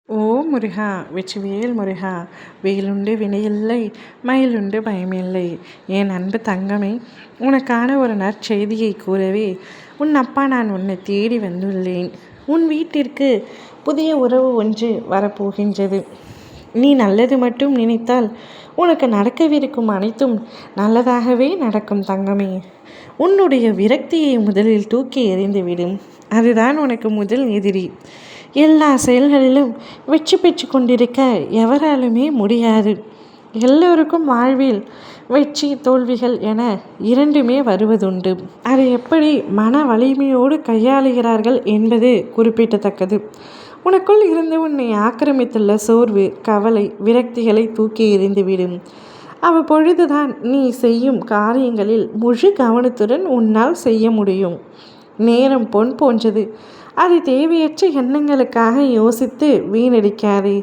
ஓ முருகா! வெற்றிவேல் முருகா! வேலுண்டு வினையில்லை, மயிலுண்டு பயமில்லை. என் அன்பு தங்கமே, உனக்கான ஒரு நற்செய்தியை கூறவே உன் அப்பா நான் உன்னை தேடி வந்துள்ளேன். உன் வீட்டிற்கு புதிய உறவு ஒன்று வரப்போகின்றது. நீ நல்லது மட்டும் நினைத்தால் உனக்கு நடக்கவிருக்கும் அனைத்தும் நல்லதாகவே நடக்கும் தங்கமே. உன்னுடைய விரக்தியை முதலில் தூக்கி எறிந்துவிடும். அதுதான் உனக்கு முதல் எதிரி. எல்லா செயல்களிலும் வெற்றி பெற்று கொண்டிருக்க எவராலுமே முடியாது. எல்லோருக்கும் வாழ்வில் வெற்றி தோல்விகள் என இரண்டுமே வருவதுண்டு. அதை எப்படி மன வலிமையோடு கையாளுகிறார்கள் என்பது குறிப்பிடத்தக்கது. உனக்குள் இருந்து உன்னை ஆக்கிரமித்துள்ள சோர்வு, கவலை, விரக்திகளை தூக்கி எறிந்துவிடும். அவ்வப்பொழுதுதான் நீ செய்யும் காரியங்களில் முழு கவனத்துடன் உன்னால் செய்ய முடியும். நேரம் பொன் போன்றது. அதை தேவையற்ற எண்ணங்களுக்காக யோசித்து வீணடிக்காதே.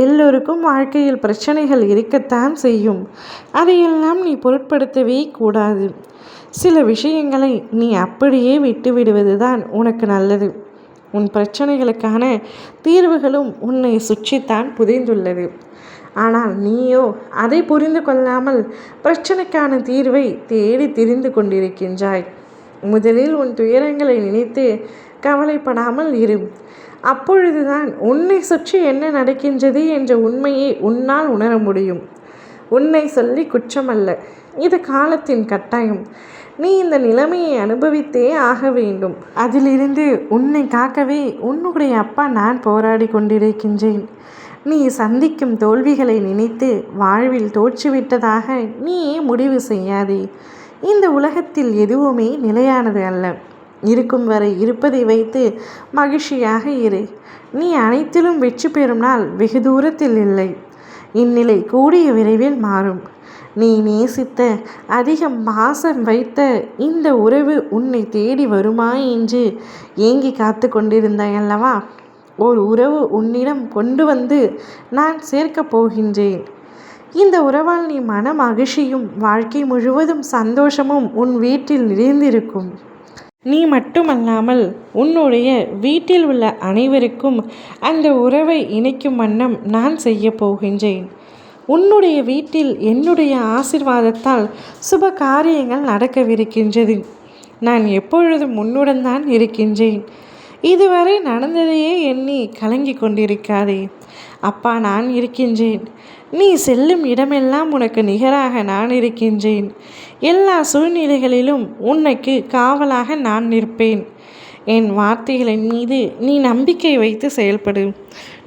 எல்லோருக்கும் வாழ்க்கையில் பிரச்சனைகள் இருக்கத்தான் செய்யும். அதையெல்லாம் நீ பொருட்படுத்தவே கூடாது. சில விஷயங்களை நீ அப்படியே விட்டுவிடுவதுதான் உனக்கு நல்லது. உன் பிரச்சனைகளுக்கான தீர்வுகளும் உன்னை சுற்றித்தான் புதைந்துள்ளது. ஆனால் நீயோ அதை புரிந்து கொள்ளாமல் பிரச்சனைக்கான தீர்வை தேடி திரிந்து கொண்டிருக்கின்றாய். முதலில் உன் துயரங்களை நினைத்து கவலைப்படாமல் இரு. அப்பொழுதுதான் உன்னை சுற்றி என்ன நடக்கின்றது என்ற உண்மையை உன்னால் உணர முடியும். உன்னை சொல்லி குற்றமல்ல, இது காலத்தின் கட்டாயம். நீ இந்த நிலைமையை அனுபவித்தே ஆக வேண்டும். அதிலிருந்து உன்னை காக்கவே உன்னுடைய அப்பா நான் போராடி கொண்டிருக்கின்றேன். நீ சந்திக்கும் தோல்விகளை நினைத்து வாழ்வில் தோற்றுவிட்டதாக நீயே முடிவு செய்யாதே. இந்த உலகத்தில் எதுவுமே நிலையானது அல்ல. இருக்கும் வரை இருப்பதை வைத்து மகிழ்ச்சியாக இரு. நீ அனைத்திலும் வெற்றி பெறும் நாள் வெகு தூரத்தில் இல்லை. இந்நிலை கூடிய விரைவில் மாறும். நீ நேசித்த, அதிகம் பாசம் வைத்த இந்த உறவு உன்னை தேடி வருமா என்று ஏங்கி காத்து கொண்டிருந்தாய் அல்லவா? ஒரு உறவு உன்னிடம் கொண்டு வந்து நான் சேர்க்கப் போகின்றேன். இந்த உறவால் நீ மன மகிழ்ச்சியும் வாழ்க்கை முழுவதும் சந்தோஷமும் உன் வீட்டில் நிறைந்திருக்கும். நீ மட்டுமல்லாமல் உன்னுடைய வீட்டில் உள்ள அனைவருக்கும் அந்த உறவை இணைக்கும் வண்ணம் நான் செய்ய போகின்றேன். உன்னுடைய வீட்டில் என்னுடைய ஆசீர்வாதத்தால் சுப காரியங்கள் நடக்கவிருக்கின்றது. நான் எப்பொழுதும் உன்னுடன் தான் இருக்கின்றேன். இதுவரை நடந்ததையே எண்ணி கலங்கி கொண்டிருக்காதே. அப்பா நான் இருக்கின்றேன். நீ செல்லும் இடமெல்லாம் உனக்கு நிகராக நான் இருக்கின்றேன். எல்லா சூழ்நிலைகளிலும் உனக்கு காவலாக நான் நிற்பேன். என் வார்த்தைகளின் மீது நீ நம்பிக்கை வைத்து செயல்படு.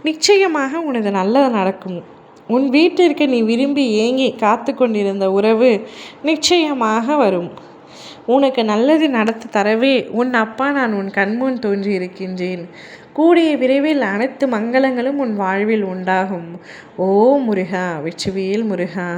நிச்சயமாக உனது நல்லது நடக்கும். உன் வீட்டிற்கு நீ விரும்பி ஏங்கி காத்து கொண்டிருந்த உறவு நிச்சயமாக வரும். உனக்கு நல்லது நடத்தி தரவே உன் அப்பா நான் உன் கண்முன் தோன்றி இருக்கின்றேன். கூடிய விரைவில் அனைத்து மங்களங்களும் உன் வாழ்வில் உண்டாகும். ஓ முருகா! வெற்றிவேல் முருகா!